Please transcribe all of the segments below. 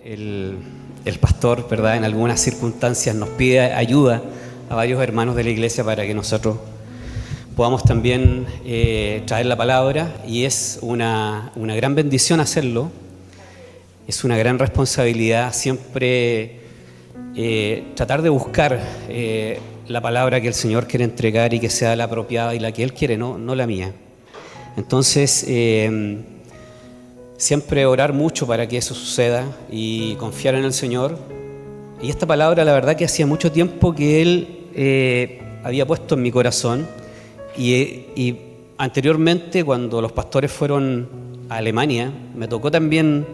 el pastor, ¿verdad?, en algunas circunstancias nos pide ayuda a varios hermanos de la iglesia para que nosotros podamos también traer la palabra, y es una gran bendición hacerlo. Es una gran responsabilidad siempre tratar de buscar la palabra que el Señor quiere entregar y que sea la apropiada y la que Él quiere, no la mía. Entonces, siempre orar mucho para que eso suceda y confiar en el Señor. Y esta palabra, la verdad que hacía mucho tiempo que Él había puesto en mi corazón, y anteriormente, cuando los pastores fueron a Alemania, me tocó también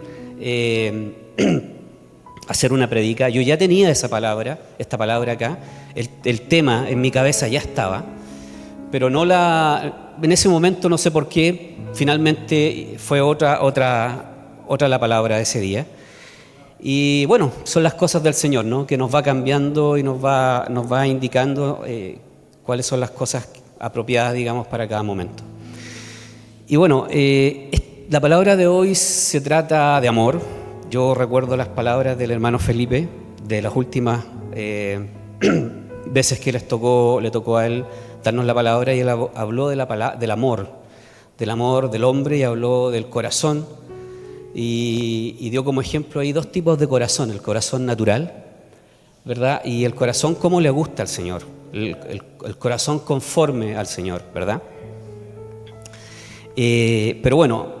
hacer una predica. Yo ya tenía esta palabra acá, el tema en mi cabeza ya estaba, pero en ese momento, no sé por qué, finalmente fue otra la palabra de ese día. Y bueno, son las cosas del Señor, ¿no?, que nos va cambiando y nos va indicando cuáles son las cosas apropiadas, digamos, para cada momento. Y bueno, la palabra de hoy se trata de amor. Yo recuerdo las palabras del hermano Felipe de las últimas veces que le tocó a él darnos la palabra, y él habló del amor del hombre, y habló del corazón, y dio como ejemplo ahí dos tipos de corazón: el corazón natural, ¿verdad?, y el corazón como le gusta al Señor, el corazón conforme al Señor, ¿verdad? Pero bueno,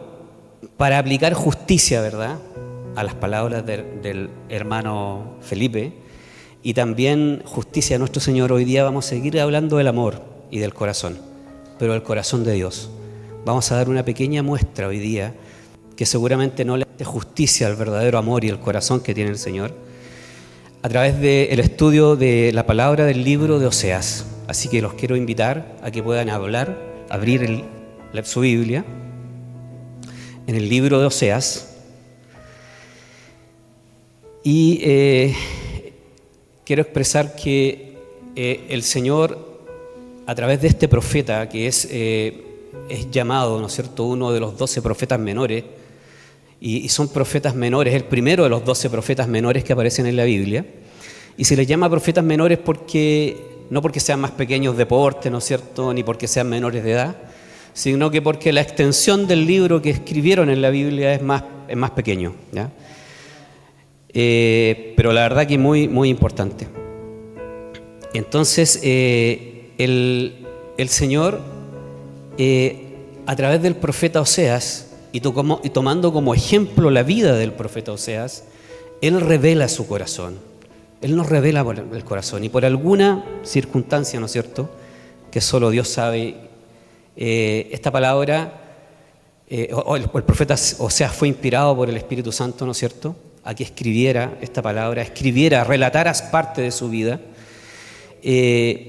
para aplicar justicia, ¿verdad?, a las palabras del hermano Felipe, y también justicia a nuestro Señor, hoy día vamos a seguir hablando del amor y del corazón, pero del corazón de Dios. Vamos a dar una pequeña muestra hoy día que seguramente no le hace justicia al verdadero amor y el corazón que tiene el Señor, a través del estudio de la palabra del libro de Oseas. Así que los quiero invitar a que puedan abrir su Biblia en el libro de Oseas. Y quiero expresar que el Señor, a través de este profeta, que es llamado, ¿no es cierto?, uno de los 12 profetas menores, y son profetas menores, el primero de los 12 profetas menores que aparecen en la Biblia, y se les llama profetas menores no porque sean más pequeños de porte, ¿no es cierto?, ni porque sean menores de edad, sino que porque la extensión del libro que escribieron en la Biblia es más pequeño, ¿ya? Pero la verdad que muy, muy importante. Entonces, el Señor, a través del profeta Oseas, y tomando como ejemplo la vida del profeta Oseas, Él revela su corazón. Él nos revela el corazón, y por alguna circunstancia, ¿no es cierto?, que solo Dios sabe, esta palabra, el profeta Oseas fue inspirado por el Espíritu Santo, ¿no es cierto?, a que escribiera esta palabra, relatara parte de su vida,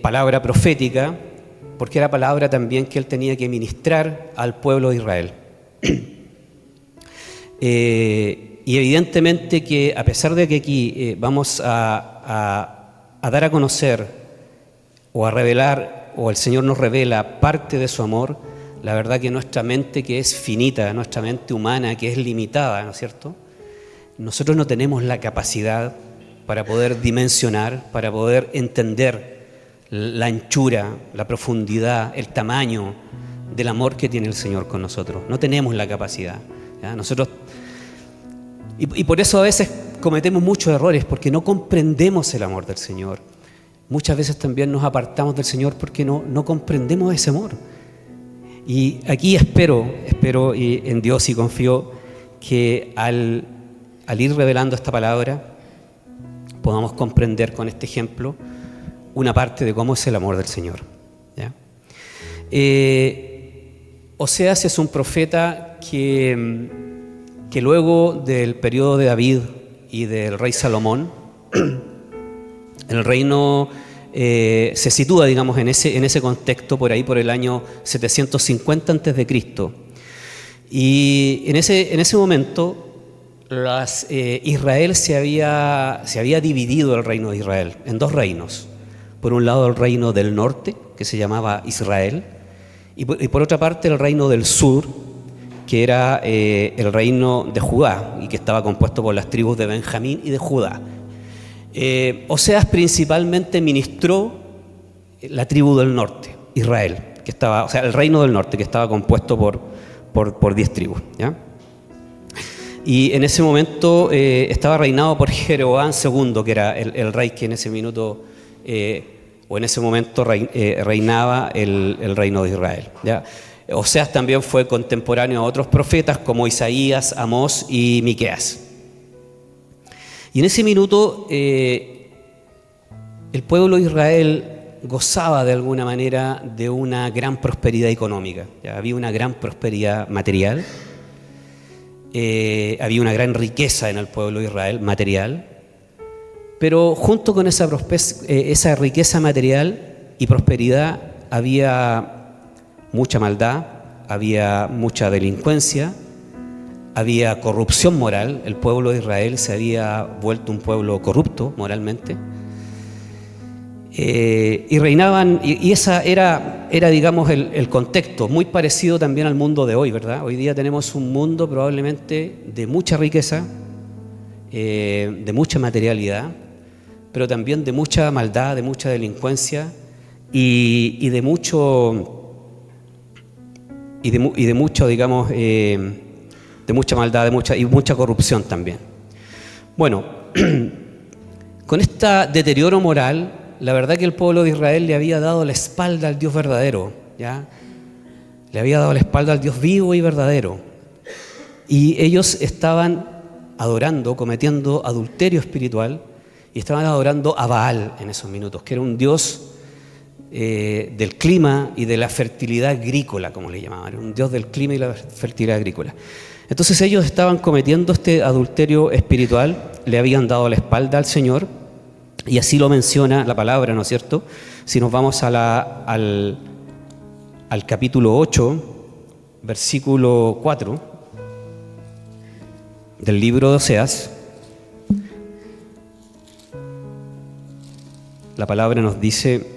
palabra profética, porque era palabra también que él tenía que ministrar al pueblo de Israel. Y evidentemente que, a pesar de que aquí vamos a dar a conocer o a revelar, o el Señor nos revela parte de su amor, la verdad que nuestra mente, que es finita, nuestra mente humana, que es limitada, ¿no es cierto?, nosotros no tenemos la capacidad para poder dimensionar, para poder entender la anchura, la profundidad, el tamaño del amor que tiene el Señor con nosotros. No tenemos la capacidad, ¿ya? Y por eso a veces cometemos muchos errores, porque no comprendemos el amor del Señor. Muchas veces también nos apartamos del Señor porque no comprendemos ese amor. Y aquí espero en Dios, y confío que al ir revelando esta palabra podamos comprender con este ejemplo una parte de cómo es el amor del Señor, ¿ya? Oseas es un profeta que luego del periodo de David y del rey Salomón, el reino se sitúa, digamos, en ese contexto, por ahí por el año 750 a.C. Y en ese momento Israel se había dividido, el reino de Israel, en dos reinos. Por un lado, el reino del norte, que se llamaba Israel, y por otra parte el reino del sur, que era el reino de Judá y que estaba compuesto por las tribus de Benjamín y de Judá. Oseas principalmente ministró la tribu del norte, Israel, que estaba, o sea, el reino del norte, que estaba compuesto por 10 tribus, ¿ya? Y en ese momento estaba reinado por Jeroboam II, que era el rey que en ese minuto o en ese momento reinaba el reino de Israel, ¿ya? Oseas también fue contemporáneo a otros profetas como Isaías, Amós y Miqueas. Y en ese minuto el pueblo de Israel gozaba de alguna manera de una gran prosperidad económica, ¿ya? Había una gran prosperidad material, había una gran riqueza en el pueblo de Israel material, pero junto con esa riqueza material y prosperidad había mucha maldad, había mucha delincuencia, había corrupción moral. El pueblo de Israel se había vuelto un pueblo corrupto moralmente. Y reinaban, y esa era digamos, el contexto, muy parecido también al mundo de hoy, ¿verdad? Hoy día tenemos un mundo probablemente de mucha riqueza, de mucha materialidad, pero también de mucha maldad, de mucha delincuencia y de mucho, digamos, de mucha maldad, y mucha corrupción también. Bueno, con este deterioro moral, la verdad que el pueblo de Israel le había dado la espalda al Dios verdadero, ¿ya? Le había dado la espalda al Dios vivo y verdadero. Y ellos estaban adorando, cometiendo adulterio espiritual, y estaban adorando a Baal en esos minutos, que era un dios del clima y de la fertilidad agrícola, como le llamaban, un dios del clima y la fertilidad agrícola. Entonces ellos estaban cometiendo este adulterio espiritual, le habían dado la espalda al Señor, y así lo menciona la palabra, ¿no es cierto? Si nos vamos al capítulo 8, versículo 4 del libro de Oseas, la palabra nos dice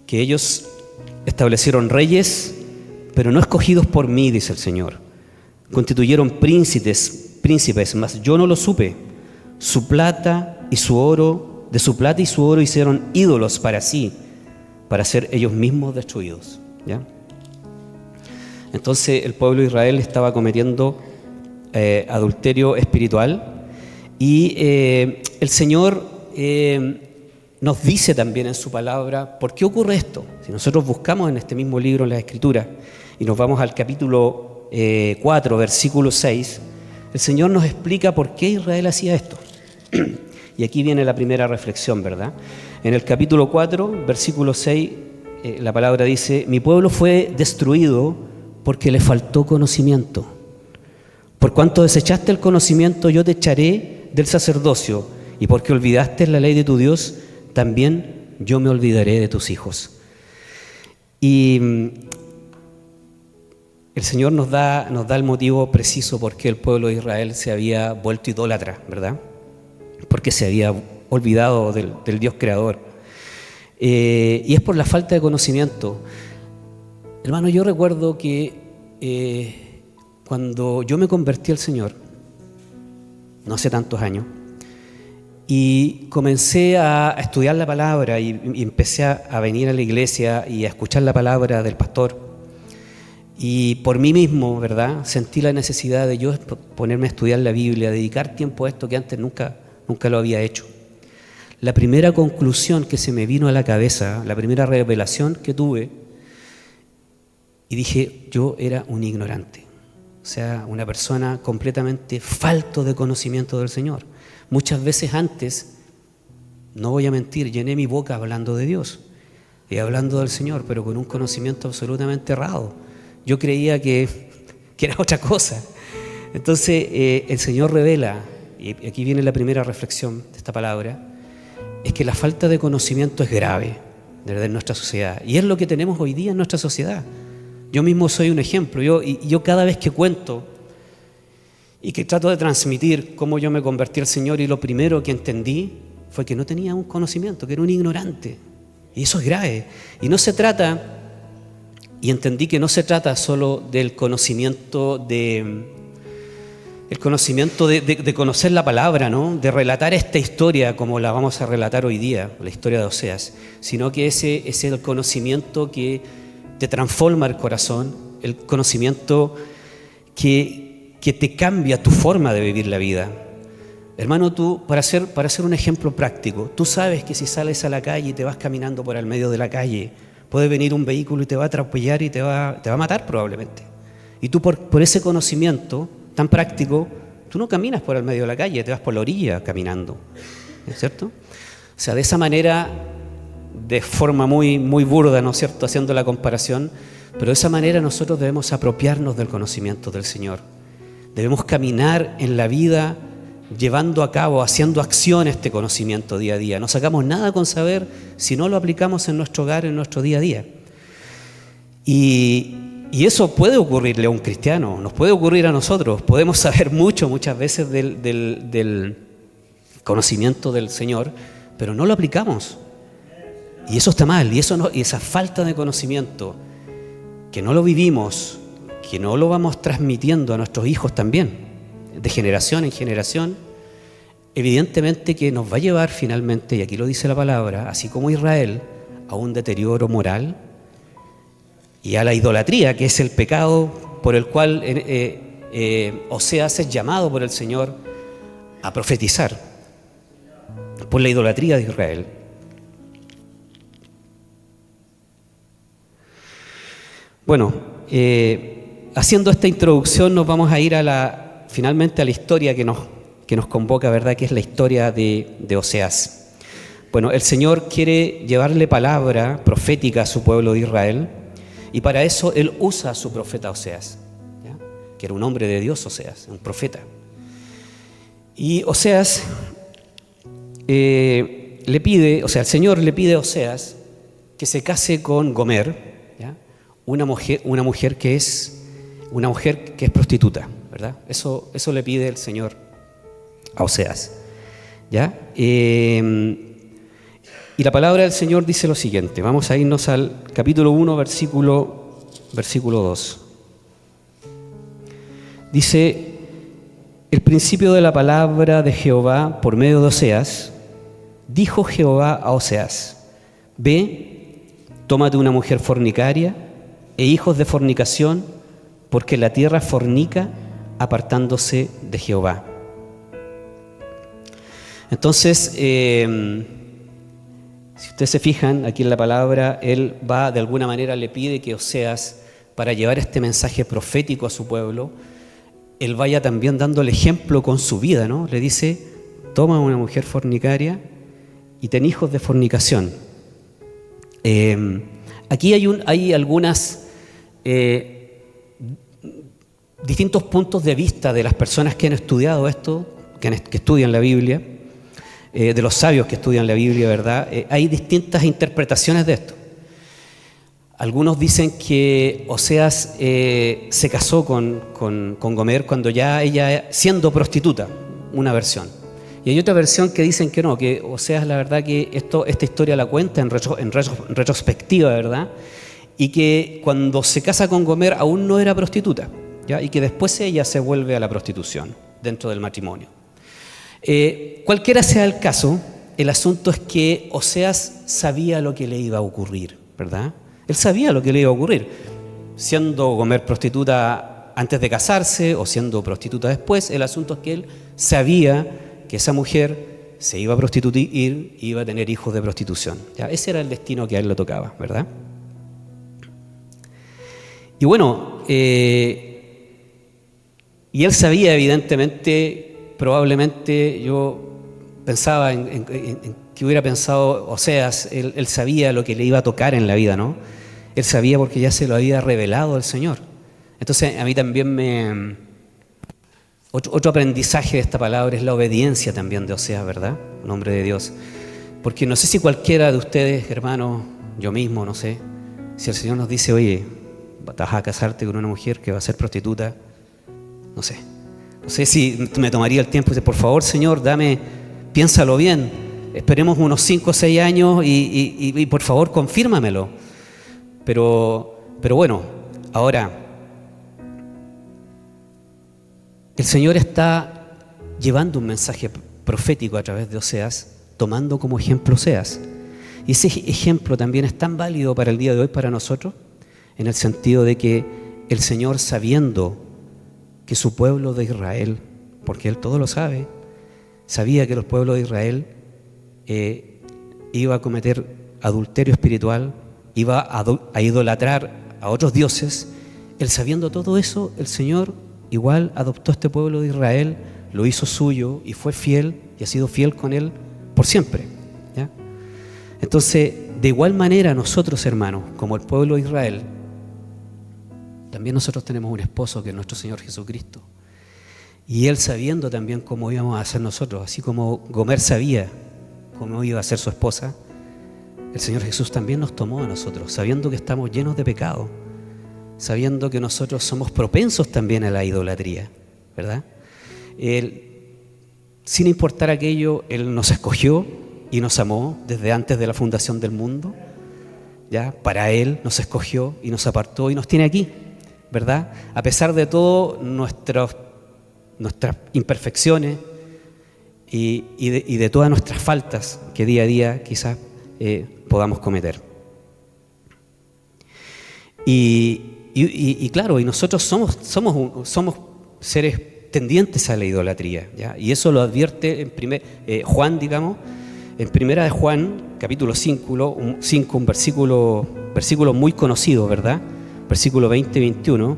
que ellos establecieron reyes, pero no escogidos por mí, dice el Señor. Constituyeron príncipes, mas yo no lo supe. Su plata y su oro, de su plata y su oro hicieron ídolos para sí, para ser ellos mismos destruidos, ¿ya? Entonces el pueblo de Israel estaba cometiendo adulterio espiritual, y el Señor nos dice también en su palabra por qué ocurre esto. Si nosotros buscamos en este mismo libro, en la Escritura, y nos vamos al capítulo 4, versículo 6, el Señor nos explica por qué Israel hacía esto. Y aquí viene la primera reflexión, ¿verdad? En el capítulo 4, versículo 6, la palabra dice: mi pueblo fue destruido porque le faltó conocimiento. Por cuanto desechaste el conocimiento, yo te echaré del sacerdocio, y porque olvidaste la ley de tu Dios, también yo me olvidaré de tus hijos. Y el Señor nos da el motivo preciso por qué el pueblo de Israel se había vuelto idólatra, ¿verdad? Porque se había olvidado del Dios creador. Y es por la falta de conocimiento. Hermano, yo recuerdo que cuando yo me convertí al Señor, no hace tantos años, y comencé a estudiar la palabra y empecé a venir a la iglesia y a escuchar la palabra del pastor, y por mí mismo, ¿verdad?, sentí la necesidad de yo ponerme a estudiar la Biblia, dedicar tiempo a esto que antes nunca lo había hecho. La primera conclusión que se me vino a la cabeza, la primera revelación que tuve, y dije: yo era un ignorante, o sea, una persona completamente falto de conocimiento del Señor. Muchas veces antes, no voy a mentir, llené mi boca hablando de Dios y hablando del Señor, pero con un conocimiento absolutamente errado. Yo creía que era otra cosa. Entonces el Señor revela, y aquí viene la primera reflexión de esta palabra, es que la falta de conocimiento es grave, de verdad, en nuestra sociedad. Y es lo que tenemos hoy día en nuestra sociedad. Yo mismo soy un ejemplo. Yo cada vez que cuento y que trato de transmitir cómo yo me convertí al Señor, y lo primero que entendí fue que no tenía un conocimiento, que era un ignorante. Y eso es grave. Y no se trata y entendí que no se trata solo del conocimiento de conocer la palabra, ¿no? De relatar esta historia como la vamos a relatar hoy día, la historia de Oseas, sino que ese es el conocimiento que te transforma el corazón, el conocimiento que te cambia tu forma de vivir la vida. Hermano, tú, para hacer un ejemplo práctico, tú sabes que si sales a la calle y te vas caminando por el medio de la calle, puede venir un vehículo y te va a atropellar y te va a matar probablemente. Y tú por ese conocimiento tan práctico, tú no caminas por el medio de la calle, te vas por la orilla caminando, ¿no es cierto? O sea, de esa manera, de forma muy, muy burda, ¿no es cierto?, haciendo la comparación, pero de esa manera nosotros debemos apropiarnos del conocimiento del Señor. Debemos caminar en la vida llevando a cabo, haciendo acción este conocimiento día a día. No sacamos nada con saber si no lo aplicamos en nuestro hogar, en nuestro día a día. Y eso puede ocurrirle a un cristiano, nos puede ocurrir a nosotros. Podemos saber muchas veces del conocimiento del Señor, pero no lo aplicamos. Y eso está mal, y esa falta de conocimiento, que no lo vivimos, que no lo vamos transmitiendo a nuestros hijos también, de generación en generación, evidentemente que nos va a llevar finalmente, y aquí lo dice la palabra, así como Israel, a un deterioro moral y a la idolatría, que es el pecado por el cual Oseas es llamado por el Señor a profetizar, por la idolatría de Israel. Bueno, haciendo esta introducción nos vamos a ir finalmente a la historia que nos convoca, ¿verdad?, que es la historia de Oseas. Bueno, el Señor quiere llevarle palabra profética a su pueblo de Israel, y para eso Él usa a su profeta Oseas, ¿ya?, que era un hombre de Dios, Oseas, un profeta. Y Oseas el Señor le pide a Oseas que se case con Gomer, ¿ya?, una mujer que es prostituta, ¿verdad? Eso le pide el Señor a Oseas, ¿ya? Y la palabra del Señor dice lo siguiente. Vamos a irnos al capítulo 1, versículo 2. Dice: el principio de la palabra de Jehová por medio de Oseas. Dijo Jehová a Oseas: ve, tómate una mujer fornicaria e hijos de fornicación, porque la tierra fornica apartándose de Jehová. Entonces, si ustedes se fijan aquí en la palabra, él va, de alguna manera le pide que Oseas, para llevar este mensaje profético a su pueblo, él vaya también dando el ejemplo con su vida, ¿no? Le dice: toma una mujer fornicaria y ten hijos de fornicación. Aquí hay algunas distintos puntos de vista de las personas que han estudiado esto, que estudian la Biblia, de los sabios que estudian la Biblia, ¿verdad? Hay distintas interpretaciones de esto. Algunos dicen que Oseas se casó con Gomer cuando ya ella, siendo prostituta, una versión. Y hay otra versión que dicen que no, que Oseas, la verdad que esta historia la cuenta en retrospectiva, ¿verdad? Y que cuando se casa con Gomer aún no era prostituta, ¿ya? Y que después ella se vuelve a la prostitución dentro del matrimonio. Cualquiera sea el caso, el asunto es que Oseas sabía lo que le iba a ocurrir, ¿verdad? Él sabía lo que le iba a ocurrir, siendo Gomer prostituta antes de casarse o siendo prostituta después. El asunto es que él sabía que esa mujer se iba a prostituir y iba a tener hijos de prostitución, ¿ya? Ese era el destino que a él le tocaba, ¿verdad? Y bueno, y él sabía, evidentemente, probablemente yo pensaba en que hubiera pensado Oseas, él sabía lo que le iba a tocar en la vida, ¿no? Él sabía porque ya se lo había revelado el Señor. Entonces a mí también otro aprendizaje de esta palabra es la obediencia también de Oseas, ¿verdad? Un hombre de Dios. Porque no sé si cualquiera de ustedes, hermanos, yo mismo, no sé, si el Señor nos dice: oye, vas a casarte con una mujer que va a ser prostituta, no sé si me tomaría el tiempo y dice: por favor, Señor, piénsalo bien, esperemos unos 5 o 6 años y por favor confírmamelo. Pero Pero bueno, ahora, el Señor está llevando un mensaje profético a través de Oseas, tomando como ejemplo Oseas. Y ese ejemplo también es tan válido para el día de hoy para nosotros, en el sentido de que el Señor, sabiendo que su pueblo de Israel, porque Él todo lo sabe, sabía que el pueblo de Israel iba a cometer adulterio espiritual, iba a idolatrar a otros dioses. Él, sabiendo todo eso, el Señor igual adoptó a este pueblo de Israel, lo hizo suyo y fue fiel y ha sido fiel con Él por siempre, ¿ya? Entonces, de igual manera nosotros, hermanos, como el pueblo de Israel, también nosotros tenemos un esposo que es nuestro Señor Jesucristo. Y Él, sabiendo también cómo íbamos a ser nosotros, así como Gomer sabía cómo iba a ser su esposa, el Señor Jesús también nos tomó a nosotros, sabiendo que estamos llenos de pecado, sabiendo que nosotros somos propensos también a la idolatría, ¿verdad? Él, sin importar aquello, Él nos escogió y nos amó desde antes de la fundación del mundo, ¿ya? Para Él nos escogió y nos apartó y nos tiene aquí, ¿verdad? A pesar de todo nuestras imperfecciones y de todas nuestras faltas que día a día quizás podamos cometer. Y claro, y nosotros somos seres tendientes a la idolatría, ¿ya? Y eso lo advierte en Juan, digamos, en primera de Juan, capítulo 5, un versículo muy conocido, ¿verdad? Versículo 20 y 21.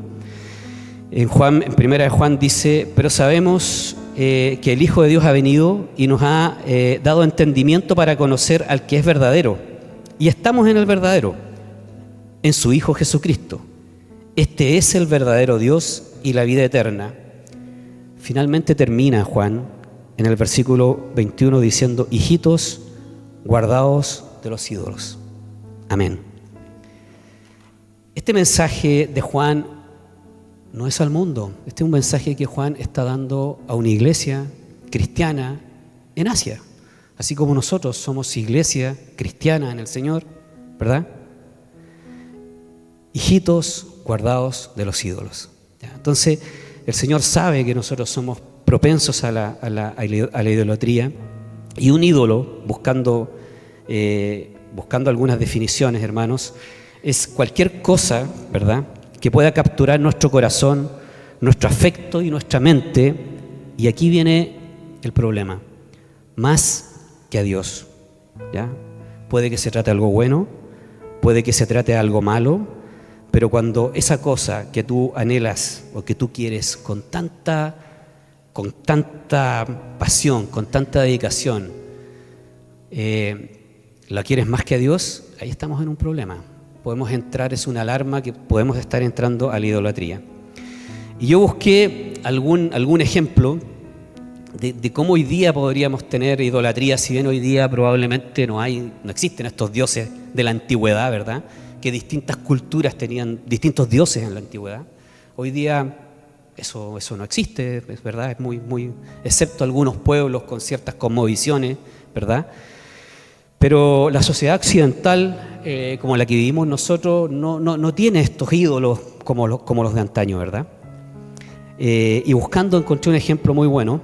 En primera de Juan dice: pero sabemos que el Hijo de Dios ha venido y nos ha dado entendimiento para conocer al que es verdadero. Y estamos en el verdadero, en su Hijo Jesucristo. Este es el verdadero Dios y la vida eterna. Finalmente termina Juan en el versículo 21 diciendo: hijitos, guardaos de los ídolos. Amén. Este mensaje de Juan no es al mundo. Este es un mensaje que Juan está dando a una iglesia cristiana en Asia. Así como nosotros somos iglesia cristiana en el Señor, ¿verdad? Hijitos, guardaos de los ídolos. ¿Ya? Entonces, el Señor sabe que nosotros somos propensos a la idolatría, y un ídolo, buscando algunas definiciones, hermanos, es cualquier cosa, ¿verdad?, que pueda capturar nuestro corazón, nuestro afecto y nuestra mente. Y aquí viene el problema: más que a Dios, ¿ya? Puede que se trate de algo bueno, puede que se trate de algo malo, pero cuando esa cosa que tú anhelas o que tú quieres con tanta pasión, con tanta dedicación, la quieres más que a Dios, ahí estamos en un problema. Podemos entrar, es una alarma que podemos estar entrando a la idolatría. Y yo busqué algún ejemplo de cómo hoy día podríamos tener idolatría, si bien hoy día probablemente no existen estos dioses de la antigüedad, ¿verdad?, que distintas culturas tenían distintos dioses en la antigüedad. Hoy día eso no existe, es verdad, es muy, excepto algunos pueblos con ciertas cosmovisiones, ¿verdad? Pero la sociedad occidental, como la que vivimos nosotros, no tiene estos ídolos como los de antaño, ¿verdad? Y buscando encontré un ejemplo muy bueno,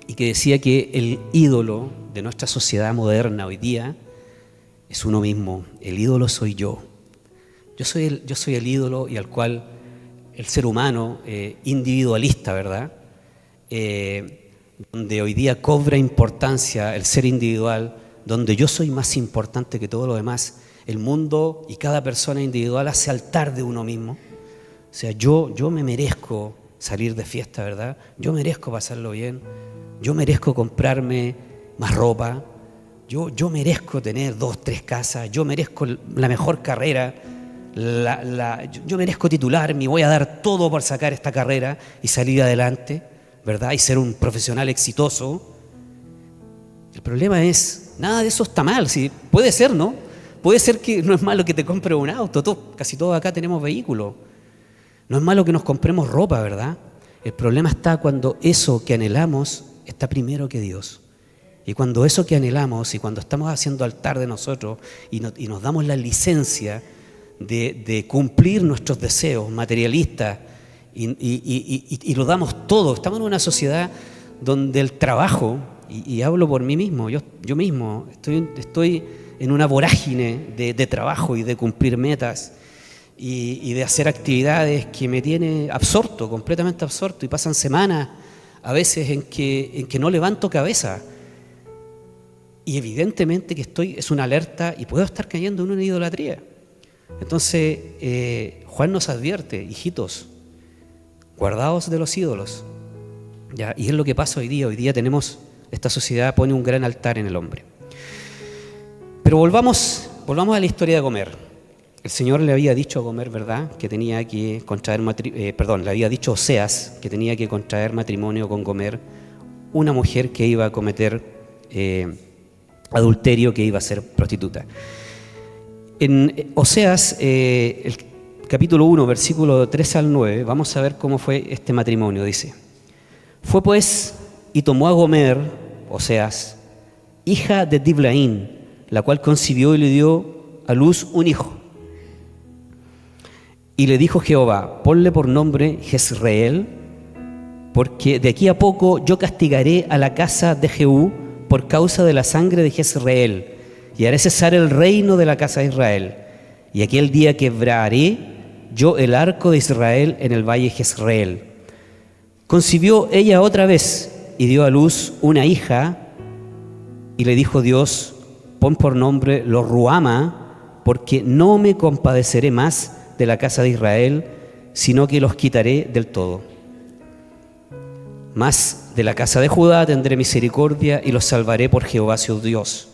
y que decía que el ídolo de nuestra sociedad moderna hoy día es uno mismo. El ídolo soy yo. Yo soy el ídolo, y al cual el ser humano individualista, ¿verdad?, donde hoy día cobra importancia el ser individual, donde yo soy más importante que todo lo demás. El mundo y cada persona individual hace altar de uno mismo. O sea, yo me merezco salir de fiesta, ¿verdad? Yo merezco pasarlo bien. Yo merezco comprarme más ropa. Yo merezco tener 2, 3 casas. Yo merezco la mejor carrera. Yo merezco titularme y voy a dar todo por sacar esta carrera y salir adelante, ¿verdad? Y ser un profesional exitoso. El problema es, nada de eso está mal. Sí, puede ser, ¿no? Puede ser que no es malo que te compres un auto. Casi todos acá tenemos vehículos. No es malo que nos compremos ropa, ¿verdad? El problema está cuando eso que anhelamos está primero que Dios. Y cuando eso que anhelamos y cuando estamos haciendo altar de nosotros y nos damos la licencia de cumplir nuestros deseos materialistas y lo damos todo. Estamos en una sociedad donde el trabajo, y hablo por mí mismo, yo mismo estoy en una vorágine de trabajo y de cumplir metas y de hacer actividades que me tiene absorto, completamente absorto, y pasan semanas a veces en que no levanto cabeza. Y evidentemente que es una alerta y puedo estar cayendo en una idolatría. Entonces, Juan nos advierte, hijitos, guardaos de los ídolos. ¿Ya? Y es lo que pasa hoy día. Hoy día esta sociedad pone un gran altar en el hombre. Pero volvamos a la historia de Gomer. El Señor le había dicho a Gomer, ¿verdad?, que tenía que contraer le había dicho a Oseas que tenía que contraer matrimonio con Gomer, una mujer que iba a cometer adulterio, que iba a ser prostituta. En Oseas, el capítulo 1, versículo 3 al 9, vamos a ver cómo fue este matrimonio. Dice: fue pues y tomó a Gomer, Oseas, hija de Diblaín, la cual concibió y le dio a luz un hijo. Y le dijo Jehová: ponle por nombre Jezreel, porque de aquí a poco yo castigaré a la casa de Jehú por causa de la sangre de Jezreel, y haré cesar el reino de la casa de Israel. Y aquel día quebraré yo el arco de Israel en el valle Jezreel. Concibió ella otra vez y dio a luz una hija, y le dijo Dios: pon por nombre Lo-ruhama, porque no me compadeceré más de la casa de Israel, sino que los quitaré del todo. Mas de la casa de Judá tendré misericordia y los salvaré por Jehová su Dios.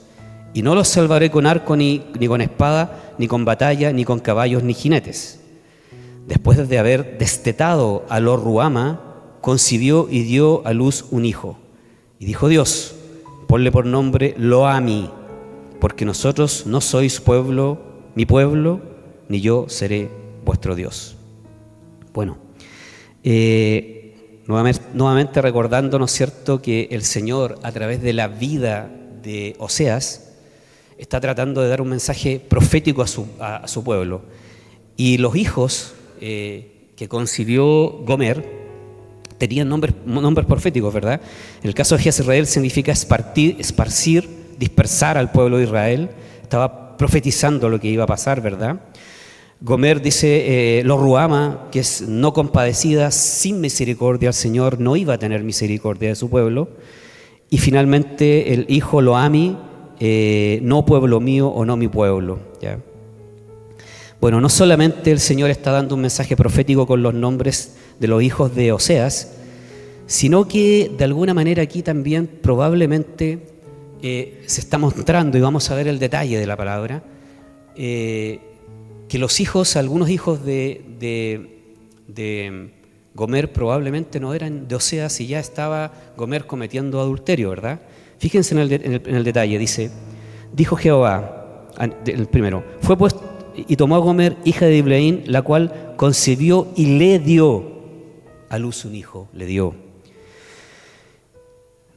Y no los salvaré con arco, ni con espada, ni con batalla, ni con caballos, ni jinetes. Después de haber destetado a Lo-ruhama, concibió y dio a luz un hijo. Y dijo Dios: ponle por nombre Lo-ami, porque nosotros no sois mi pueblo, ni yo seré vuestro Dios. Bueno, nuevamente recordando, ¿no es cierto?, que el Señor, a través de la vida de Oseas, está tratando de dar un mensaje profético a su pueblo. Y los hijos que concibió Gomer tenían nombres proféticos, ¿verdad? En el caso de Jezreel significa esparcir, dispersar al pueblo de Israel. Estaba profetizando lo que iba a pasar, ¿verdad? Gomer dice Lo-ruhama, que es no compadecida, sin misericordia. El Señor no iba a tener misericordia de su pueblo. Y finalmente el hijo Lo-ami, no pueblo mío o no mi pueblo, ¿ya? Bueno, no solamente el Señor está dando un mensaje profético con los nombres de los hijos de Oseas, sino que de alguna manera aquí también probablemente se está mostrando, y vamos a ver el detalle de la palabra, que algunos hijos de Gomer probablemente no eran de Oseas, y ya estaba Gomer cometiendo adulterio, ¿verdad? Fíjense en el detalle, dice: dijo Jehová, el primero, fue pues y tomó a Gomer, hija de Diblaín, la cual concibió y le dio a luz un hijo, le dio.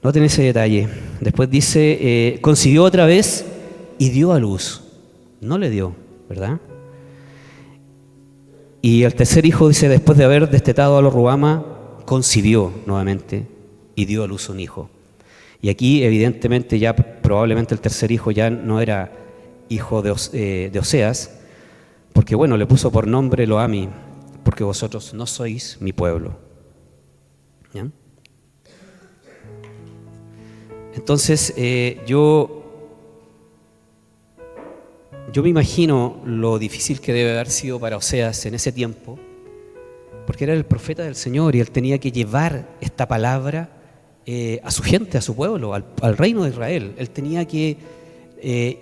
Noten ese detalle. Después dice, concibió otra vez y dio a luz. No le dio, ¿verdad? Y el tercer hijo dice, después de haber destetado a Lo-ruhama, concibió nuevamente y dio a luz un hijo. Y aquí evidentemente ya probablemente el tercer hijo ya no era hijo de Oseas, porque bueno, le puso por nombre Lo-ami, porque vosotros no sois mi pueblo. ¿Ya? Entonces yo me imagino lo difícil que debe haber sido para Oseas en ese tiempo, porque era el profeta del Señor y él tenía que llevar esta palabra a su gente, a su pueblo, al reino de Israel. Él tenía que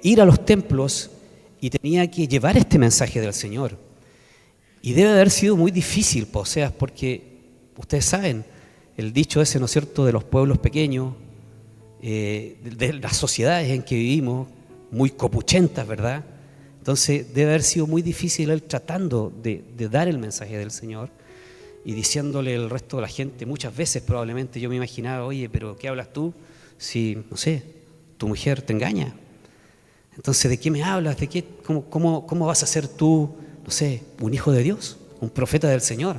ir a los templos y tenía que llevar este mensaje del Señor. Y debe haber sido muy difícil para Oseas, porque ustedes saben, el dicho ese, ¿no es cierto?, de los pueblos pequeños, de las sociedades en que vivimos, muy copuchentas, ¿verdad? Entonces debe haber sido muy difícil él tratando de dar el mensaje del Señor y diciéndole al resto de la gente, muchas veces probablemente yo me imaginaba, oye, pero ¿qué hablas tú si, no sé, tu mujer te engaña? Entonces, ¿de qué me hablas? ¿De qué, cómo vas a ser tú, ¿no no sé, un hijo de Dios, un profeta del Señor.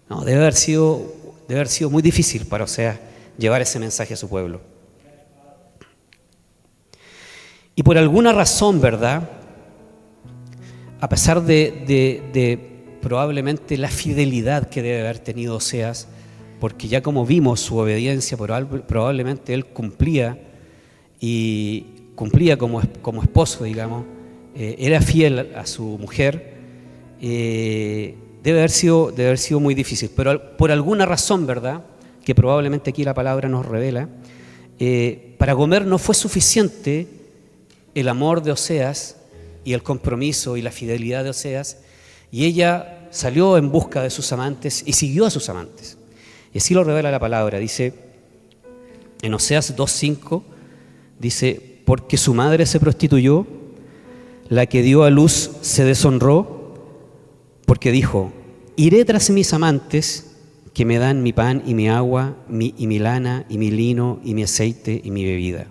No, debe haber sido muy difícil para Oseas llevar ese mensaje a su pueblo. Y por alguna razón, ¿verdad?, a pesar de probablemente la fidelidad que debe haber tenido Oseas, porque ya como vimos su obediencia, probablemente él cumplía como esposo, digamos, era fiel a su mujer, debe haber sido muy difícil. Pero por alguna razón, ¿verdad?, que probablemente aquí la palabra nos revela, para Gomer no fue suficiente el amor de Oseas y el compromiso y la fidelidad de Oseas, y ella salió en busca de sus amantes y siguió a sus amantes. Y así lo revela la palabra. Dice en Oseas 2:5, dice: porque su madre se prostituyó, la que dio a luz se deshonró, porque dijo: iré tras mis amantes, que me dan mi pan y mi agua, y mi lana y mi lino y mi aceite y mi bebida.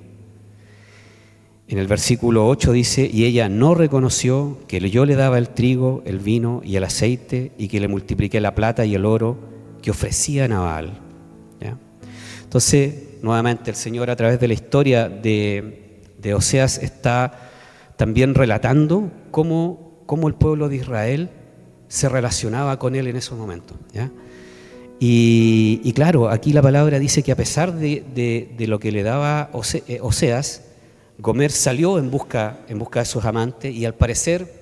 En el versículo 8 dice: y ella no reconoció que yo le daba el trigo, el vino y el aceite, y que le multipliqué la plata y el oro que ofrecían a Baal. ¿Ya? Entonces, nuevamente el Señor, a través de la historia de Oseas, está también relatando cómo el pueblo de Israel se relacionaba con él en esos momentos. ¿Ya? Y claro, aquí la palabra dice que a pesar de lo que le daba Oseas, Gomer salió en busca de sus amantes, y al parecer,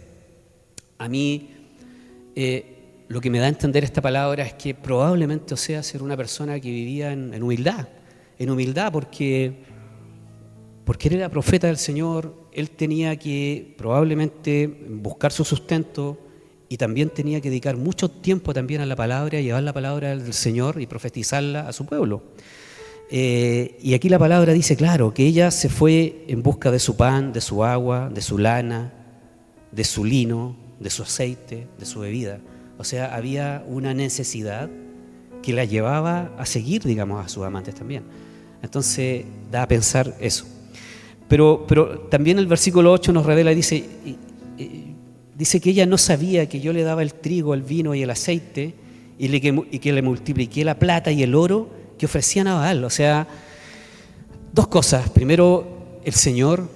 a mí, lo que me da a entender esta palabra es que probablemente Oseas era una persona que vivía en humildad, porque él era profeta del Señor, él tenía que probablemente buscar su sustento, y también tenía que dedicar mucho tiempo también a la palabra, llevar la palabra del Señor y profetizarla a su pueblo. Y aquí la palabra dice, claro, que ella se fue en busca de su pan, de su agua, de su lana, de su lino, de su aceite, de su bebida. O sea, había una necesidad que la llevaba a seguir, digamos, a sus amantes también. Entonces, da a pensar eso. Pero también el versículo 8 nos revela y dice que ella no sabía que yo le daba el trigo, el vino y el aceite, y que le multipliqué la plata y el oro que ofrecían a Baal. O sea, dos cosas. Primero, el Señor,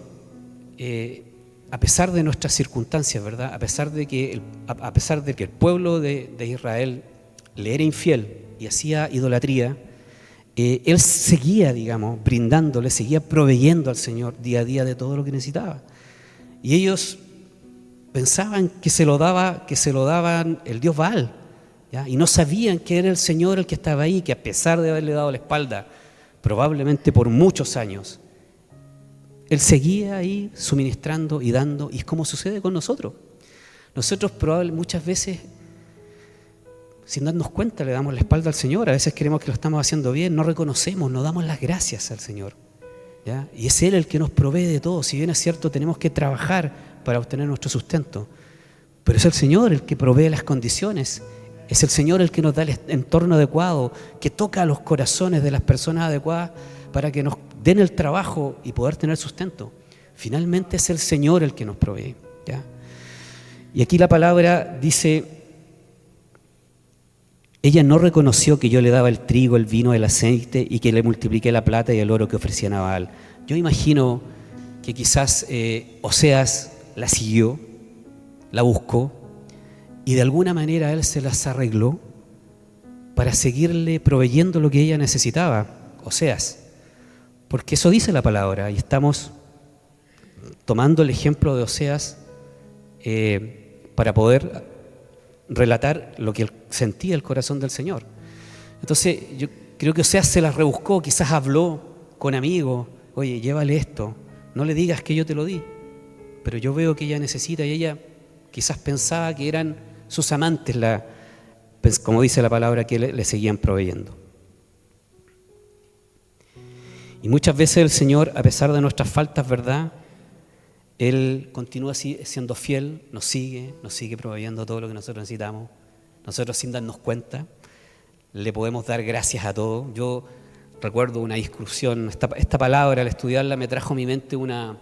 a pesar de nuestras circunstancias, ¿verdad?, a pesar de que el pueblo de Israel le era infiel y hacía idolatría, Él seguía, digamos, brindándole, seguía proveyendo al Señor día a día de todo lo que necesitaba. Y ellos pensaban que se lo daban el Dios Baal, ¿ya? Y no sabían que era el Señor el que estaba ahí, que a pesar de haberle dado la espalda, probablemente por muchos años, Él seguía ahí suministrando y dando. Y es como sucede con nosotros. Nosotros probablemente muchas veces, sin darnos cuenta, le damos la espalda al Señor. A veces creemos que lo estamos haciendo bien, no reconocemos, no damos las gracias al Señor, ¿ya? Y es Él el que nos provee de todo. Si bien es cierto, tenemos que trabajar para obtener nuestro sustento, pero es el Señor el que provee las condiciones. Es el Señor el que nos da el entorno adecuado, que toca los corazones de las personas adecuadas para que nos den el trabajo y poder tener sustento. Finalmente es el Señor el que nos provee, ¿ya? Y aquí la palabra dice: ella no reconoció que yo le daba el trigo, el vino, el aceite, y que le multipliqué la plata y el oro que ofrecían a Baal. Yo imagino que quizás Oseas la siguió, la buscó, y de alguna manera él se las arregló para seguirle proveyendo lo que ella necesitaba, Oseas. Porque eso dice la palabra, y estamos tomando el ejemplo de Oseas para poder relatar lo que sentía el corazón del Señor. Entonces yo creo que Oseas se las rebuscó, quizás habló con amigos: oye, llévale esto, no le digas que yo te lo di, pero yo veo que ella necesita. Y ella quizás pensaba que eran sus amantes, como dice la palabra, que le seguían proveyendo. Y muchas veces el Señor, a pesar de nuestras faltas, ¿verdad?, Él continúa siendo fiel, nos sigue proveyendo todo lo que nosotros necesitamos. Nosotros, sin darnos cuenta, le podemos dar gracias a todo. Yo recuerdo una discusión, esta palabra, al estudiarla, me trajo a mi mente una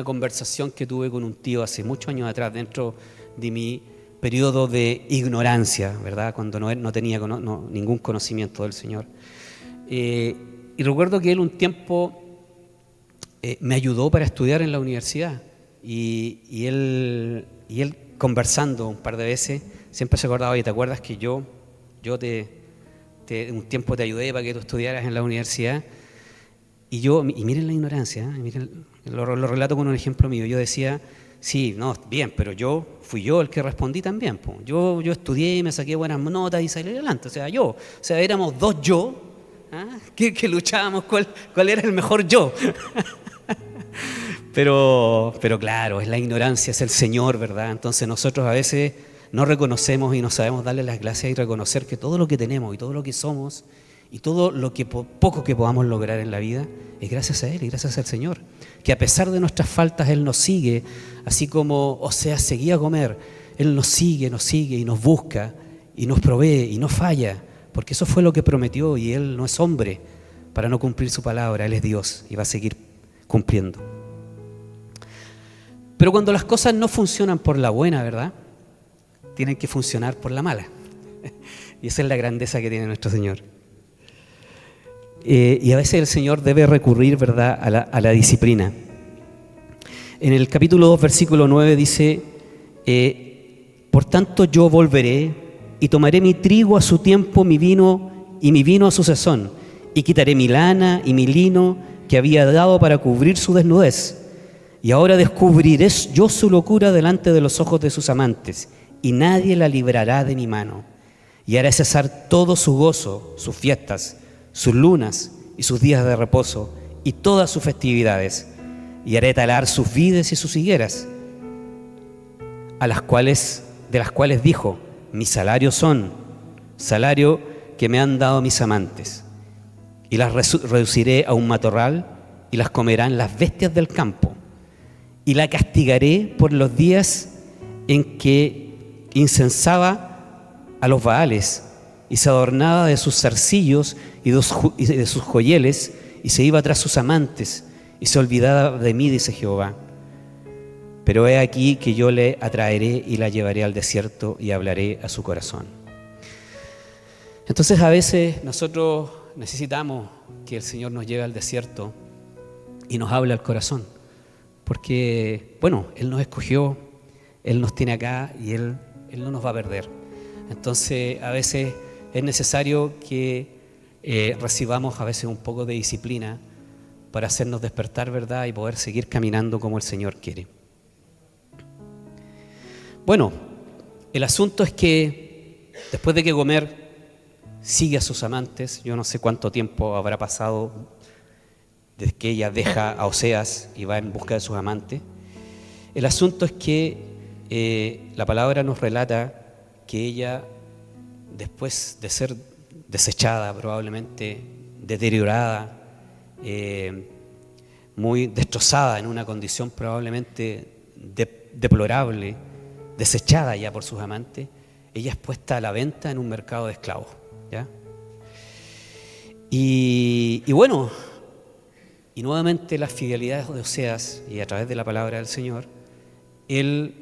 conversación que tuve con un tío hace muchos años atrás dentro de mi periodo de ignorancia, ¿verdad? Cuando no tenía ningún conocimiento del Señor. Y recuerdo que él un tiempo me ayudó para estudiar en la universidad y él conversando un par de veces siempre se acordaba: oye, ¿te acuerdas que yo un tiempo te ayudé para que tú estudiaras en la universidad? Y miren la ignorancia, miren, lo relato con un ejemplo mío. Yo decía: sí, no, bien, pero fui yo el que respondí también. Po. Yo estudié, me saqué buenas notas y salí adelante. O sea, éramos dos yo, ¿ah? que luchábamos cuál era el mejor yo. Pero claro, es la ignorancia, es el Señor, ¿verdad? Entonces nosotros a veces no reconocemos y no sabemos darle las gracias y reconocer que todo lo que tenemos y todo lo que somos y todo lo que poco que podamos lograr en la vida es gracias a Él y gracias al Señor. Que a pesar de nuestras faltas Él nos sigue, así como Oseas seguía a comer, Él nos sigue y nos busca y nos provee y no falla, porque eso fue lo que prometió y Él no es hombre para no cumplir su palabra. Él es Dios y va a seguir cumpliendo. Pero cuando las cosas no funcionan por la buena, ¿verdad?, tienen que funcionar por la mala. Y esa es la grandeza que tiene nuestro Señor. Y a veces el Señor debe recurrir, ¿verdad?, a la disciplina. En el capítulo 2, versículo 9 dice: por tanto yo volveré y tomaré mi trigo a su tiempo, mi vino a su sazón, y quitaré mi lana y mi lino que había dado para cubrir su desnudez. Y ahora descubriré yo su locura delante de los ojos de sus amantes, y nadie la librará de mi mano. Y haré cesar todo su gozo, sus fiestas, sus lunas y sus días de reposo, y todas sus festividades. Y haré talar sus vides y sus higueras, de las cuales dijo: mi salario son, salario que me han dado mis amantes. Y las reduciré a un matorral, y las comerán las bestias del campo. Y la castigaré por los días en que incensaba a los Baales, y se adornaba de sus zarcillos y de sus joyeles, y se iba tras sus amantes, y se olvidaba de mí, dice Jehová. Pero he aquí que yo le atraeré y la llevaré al desierto y hablaré a su corazón. Entonces a veces nosotros necesitamos que el Señor nos lleve al desierto y nos hable al corazón. Porque, bueno, Él nos escogió, Él nos tiene acá y Él no nos va a perder. Entonces, a veces es necesario que recibamos a veces un poco de disciplina para hacernos despertar, ¿verdad?, y poder seguir caminando como el Señor quiere. Bueno, el asunto es que después de que Gomer sigue a sus amantes, yo no sé cuánto tiempo habrá pasado desde que ella deja a Oseas y va en busca de sus amantes. El asunto es que la palabra nos relata que ella, después de ser desechada, probablemente deteriorada, muy destrozada, en una condición probablemente deplorable, desechada ya por sus amantes, ella es puesta a la venta en un mercado de esclavos, ¿ya? Y bueno, y nuevamente las fidelidades de Oseas, y a través de la palabra del Señor, el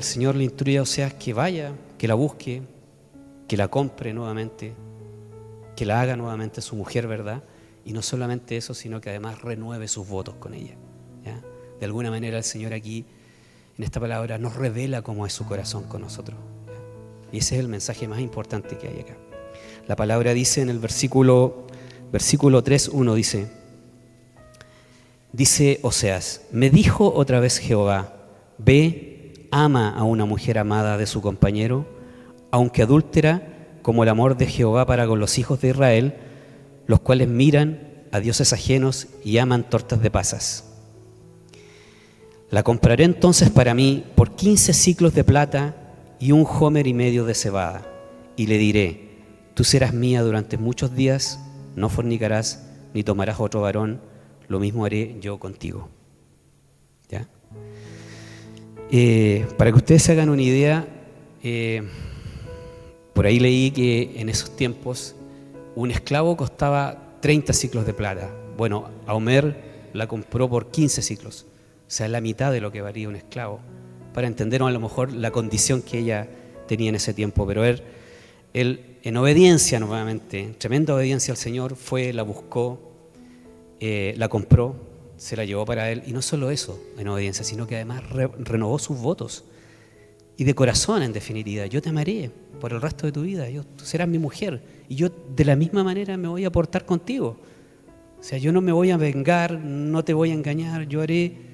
Señor le instruye a Oseas que vaya, que la busque, que la compre nuevamente, que la haga nuevamente su mujer, ¿verdad? Y no solamente eso, sino que además renueve sus votos con ella, ¿ya? De alguna manera el Señor aquí, en esta palabra, nos revela cómo es su corazón con nosotros, ¿ya? Y ese es el mensaje más importante que hay acá. La palabra dice en el versículo 3:1, dice Oseas: me dijo otra vez Jehová, ve, ama a una mujer amada de su compañero, aunque adúltera, como el amor de Jehová para con los hijos de Israel, los cuales miran a dioses ajenos y aman tortas de pasas. La compraré entonces para mí por 15 siclos de plata y 1 homer y medio de cebada, y le diré: tú serás mía durante muchos días, no fornicarás ni tomarás otro varón, lo mismo haré yo contigo. ¿Ya? Para que ustedes se hagan una idea, por ahí leí que en esos tiempos un esclavo costaba 30 siclos de plata. Bueno, a Homer la compró por 15 siclos, o sea, la mitad de lo que valía un esclavo, para entender a lo mejor la condición que ella tenía en ese tiempo, pero él en obediencia nuevamente, en tremenda obediencia al Señor, fue, la buscó, la compró, se la llevó para él, y no solo eso, en obediencia, sino que además renovó sus votos, y de corazón, en definitiva: yo te amaré por el resto de tu vida, tú serás mi mujer, y yo de la misma manera me voy a portar contigo. O sea, yo no me voy a vengar, no te voy a engañar, yo haré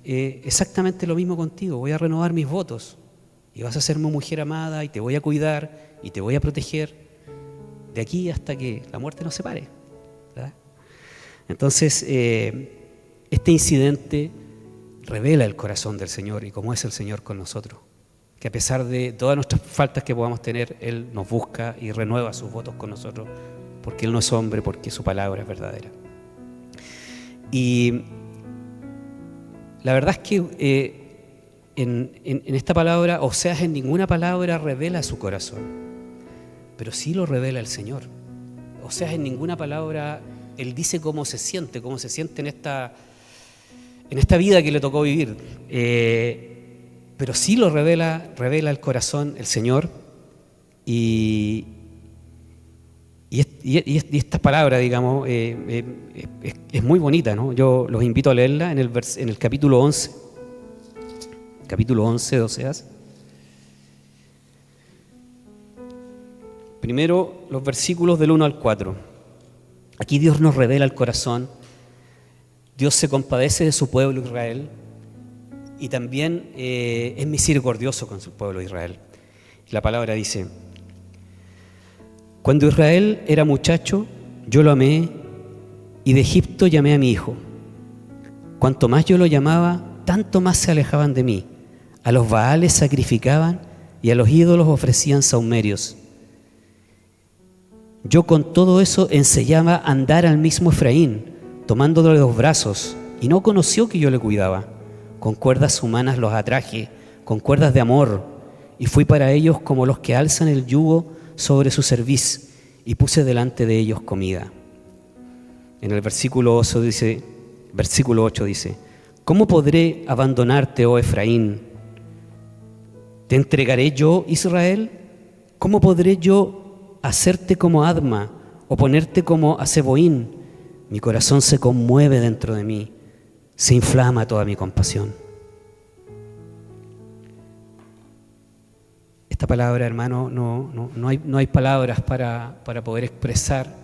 exactamente lo mismo contigo, voy a renovar mis votos, y vas a ser mi mujer amada, y te voy a cuidar, y te voy a proteger, de aquí hasta que la muerte nos separe, ¿verdad? Entonces, este incidente revela el corazón del Señor y cómo es el Señor con nosotros, que a pesar de todas nuestras faltas que podamos tener, Él nos busca y renueva sus votos con nosotros, porque Él no es hombre, porque su palabra es verdadera. Y la verdad es que en esta palabra, Oseas en ninguna palabra revela su corazón, pero sí lo revela el Señor. Oseas en ninguna palabra, él dice cómo se siente en esta vida que le tocó vivir, pero sí lo revela el corazón, el Señor. Y esta palabra, digamos, es muy bonita, ¿no? Yo los invito a leerla en el capítulo 11 de Oseas. Primero, los versículos del 1 al 4. Aquí Dios nos revela el corazón. Dios se compadece de su pueblo Israel y también es misericordioso con su pueblo Israel. La palabra dice: cuando Israel era muchacho, yo lo amé, y de Egipto llamé a mi hijo. Cuanto más yo lo llamaba, tanto más se alejaban de mí. A los Baales sacrificaban y a los ídolos ofrecían sahumerios. Yo con todo eso enseñaba a andar al mismo Efraín, tomándolo de los brazos, y no conoció que yo le cuidaba. Con cuerdas humanas los atraje, con cuerdas de amor, y fui para ellos como los que alzan el yugo sobre su cerviz, y puse delante de ellos comida. En el versículo 8 dice: ¿cómo podré abandonarte, oh Efraín? ¿Te entregaré yo, Israel? ¿Cómo podré yo hacerte como Adma o ponerte como a Zeboín? Mi corazón se conmueve dentro de mí, se inflama toda mi compasión. Esta palabra, hermano, no hay palabras para poder expresar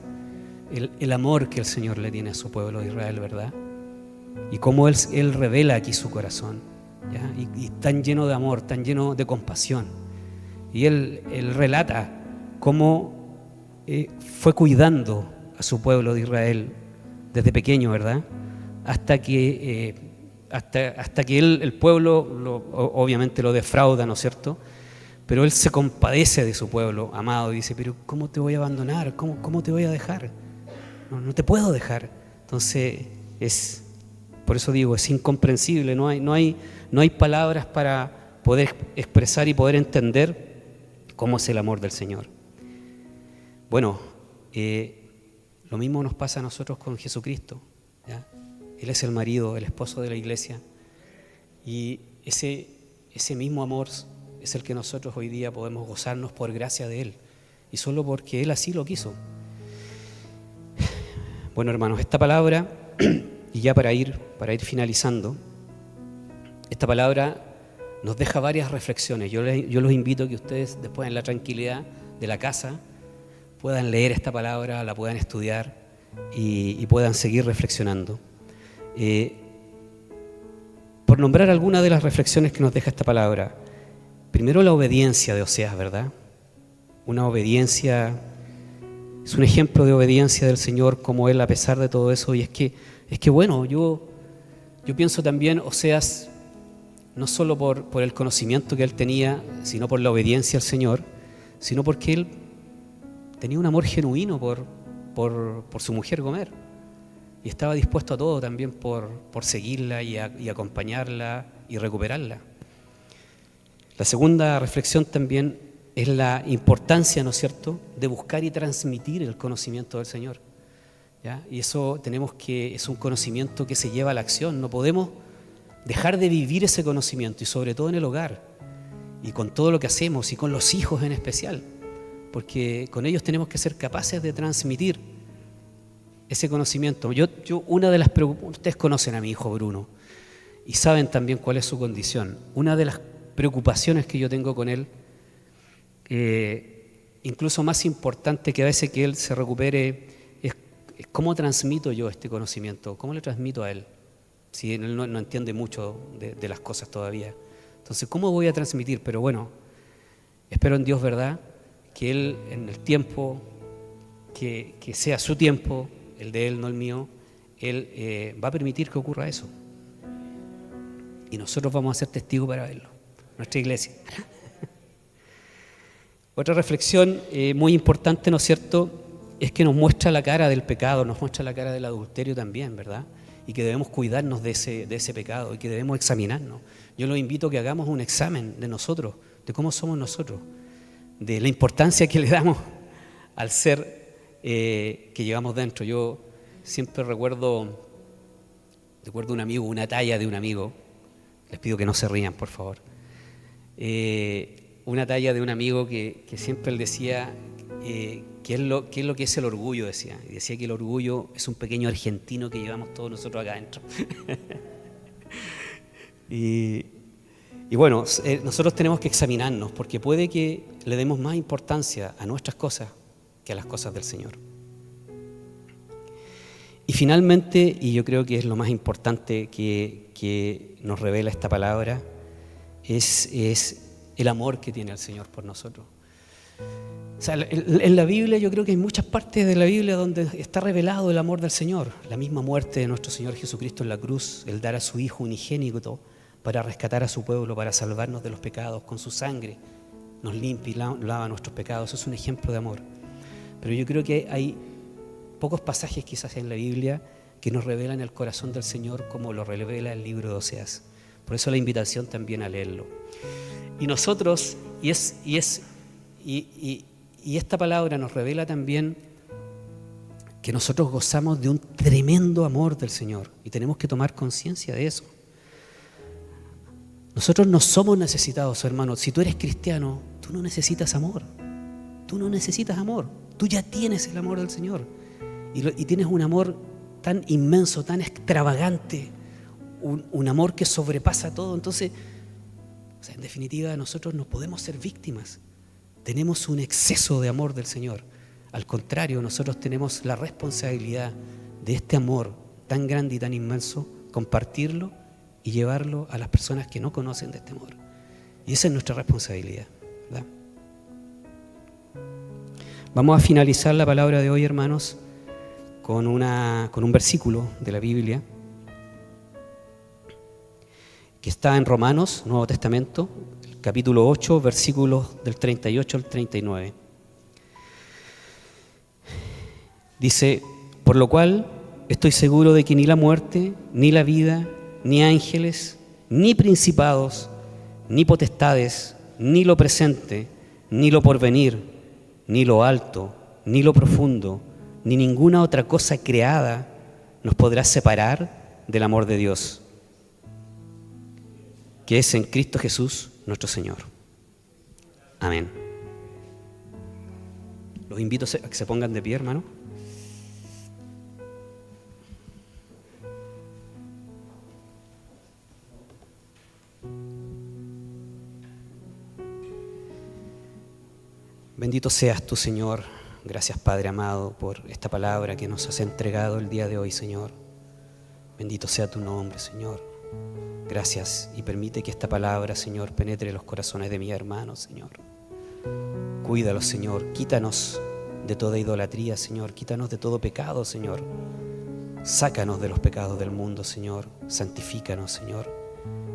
el amor que el Señor le tiene a su pueblo de Israel, ¿verdad? Y cómo Él revela aquí su corazón, ¿ya? Y tan lleno de amor, tan lleno de compasión. Y Él relata cómo fue cuidando a su pueblo de Israel desde pequeño, ¿verdad? Hasta que el pueblo obviamente lo defrauda, ¿no es cierto? Pero Él se compadece de su pueblo amado y dice: pero ¿cómo te voy a abandonar? ¿Cómo te voy a dejar? No te puedo dejar. Entonces, por eso digo, es incomprensible, no hay palabras para poder expresar y poder entender cómo es el amor del Señor. Bueno, lo mismo nos pasa a nosotros con Jesucristo, ¿ya? Él es el marido, el esposo de la iglesia, y ese mismo amor es el que nosotros hoy día podemos gozarnos por gracia de Él, y solo porque Él así lo quiso. Bueno, hermanos, esta palabra, y ya para ir finalizando, esta palabra nos deja varias reflexiones. Yo los invito a que ustedes después, en la tranquilidad de la casa, puedan leer esta palabra, la puedan estudiar y puedan seguir reflexionando. Por nombrar algunas de las reflexiones que nos deja esta palabra, primero la obediencia de Oseas, ¿verdad? Una obediencia, es un ejemplo de obediencia del Señor, como Él, a pesar de todo eso. Y es que bueno, yo pienso también Oseas, no solo por el conocimiento que él tenía, sino por la obediencia al Señor, sino porque él tenía un amor genuino por su mujer Gomer, y estaba dispuesto a todo también por seguirla y acompañarla y recuperarla. La segunda reflexión también es la importancia, ¿no es cierto?, de buscar y transmitir el conocimiento del Señor, ¿ya? Y eso es un conocimiento que se lleva a la acción. No podemos dejar de vivir ese conocimiento y sobre todo en el hogar y con todo lo que hacemos y con los hijos en especial, porque con ellos tenemos que ser capaces de transmitir ese conocimiento. Una de las preocupaciones, ustedes conocen a mi hijo Bruno y saben también cuál es su condición. Una de las preocupaciones que yo tengo con él, incluso más importante que a veces que él se recupere, es cómo transmito yo este conocimiento, cómo le transmito a él, si él no entiende mucho de las cosas todavía. Entonces, ¿cómo voy a transmitir? Pero bueno, espero en Dios, ¿verdad?, que él en el tiempo, que sea su tiempo, el de él, no el mío, él va a permitir que ocurra eso. Y nosotros vamos a ser testigos para verlo, nuestra iglesia. Otra reflexión muy importante, ¿no es cierto?, es que nos muestra la cara del pecado, nos muestra la cara del adulterio también, ¿verdad? Y que debemos cuidarnos de ese pecado y que debemos examinarnos. Yo los invito a que hagamos un examen de nosotros, de cómo somos nosotros, de la importancia que le damos al ser que llevamos dentro. Yo siempre recuerdo un amigo, una talla de un amigo, les pido que no se rían, por favor. Una talla de un amigo que siempre él decía qué es lo que es el orgullo, decía. Y decía que el orgullo es un pequeño argentino que llevamos todos nosotros acá adentro. Y bueno, nosotros tenemos que examinarnos, porque puede que le demos más importancia a nuestras cosas que a las cosas del Señor. Y finalmente, y yo creo que es lo más importante que nos revela esta palabra, es el amor que tiene el Señor por nosotros. O sea, en la Biblia yo creo que hay muchas partes de la Biblia donde está revelado el amor del Señor. La misma muerte de nuestro Señor Jesucristo en la cruz, el dar a su Hijo unigénito para rescatar a su pueblo, para salvarnos de los pecados, con su sangre nos limpia y lava nuestros pecados. Eso es un ejemplo de amor. Pero yo creo que hay pocos pasajes quizás en la Biblia que nos revelan el corazón del Señor como lo revela el libro de Oseas. Por eso la invitación también a leerlo. Y nosotros, y esta palabra nos revela también que nosotros gozamos de un tremendo amor del Señor y tenemos que tomar conciencia de eso. Nosotros no somos necesitados, hermano. Si tú eres cristiano, tú no necesitas amor. Tú no necesitas amor. Tú ya tienes el amor del Señor. Y tienes un amor tan inmenso, tan extravagante, un amor que sobrepasa todo. Entonces, o sea, en definitiva, nosotros no podemos ser víctimas. Tenemos un exceso de amor del Señor. Al contrario, nosotros tenemos la responsabilidad de este amor tan grande y tan inmenso, compartirlo y llevarlo a las personas que no conocen de este amor. Y esa es nuestra responsabilidad, ¿verdad? Vamos a finalizar la palabra de hoy, hermanos, con un versículo de la Biblia que está en Romanos, Nuevo Testamento, capítulo 8, versículos del 38 al 39. Dice: por lo cual estoy seguro de que ni la muerte, ni la vida, ni ángeles, ni principados, ni potestades, ni lo presente, ni lo porvenir, ni lo alto, ni lo profundo, ni ninguna otra cosa creada nos podrá separar del amor de Dios, que es en Cristo Jesús nuestro Señor. Amén. Los invito a que se pongan de pie, hermano. Bendito seas tú, Señor. Gracias, Padre amado, por esta palabra que nos has entregado el día de hoy, Señor. Bendito sea tu nombre, Señor. Gracias, y permite que esta palabra, Señor, penetre los corazones de mis hermanos, Señor. Cuídalos, Señor. Quítanos de toda idolatría, Señor. Quítanos de todo pecado, Señor. Sácanos de los pecados del mundo, Señor. Santifícanos, Señor.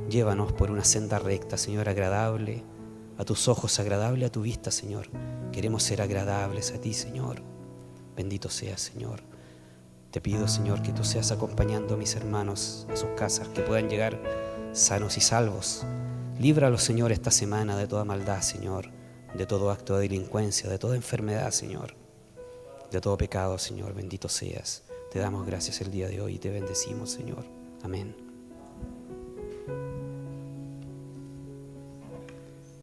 Llévanos por una senda recta, Señor, agradable a tus ojos, agradable a tu vista, Señor. Queremos ser agradables a ti, Señor. Bendito seas, Señor. Te pido, Señor, que tú seas acompañando a mis hermanos a sus casas, que puedan llegar sanos y salvos. Líbralos, Señor, esta semana de toda maldad, Señor, de todo acto de delincuencia, de toda enfermedad, Señor, de todo pecado, Señor. Bendito seas. Te damos gracias el día de hoy y te bendecimos, Señor. Amén.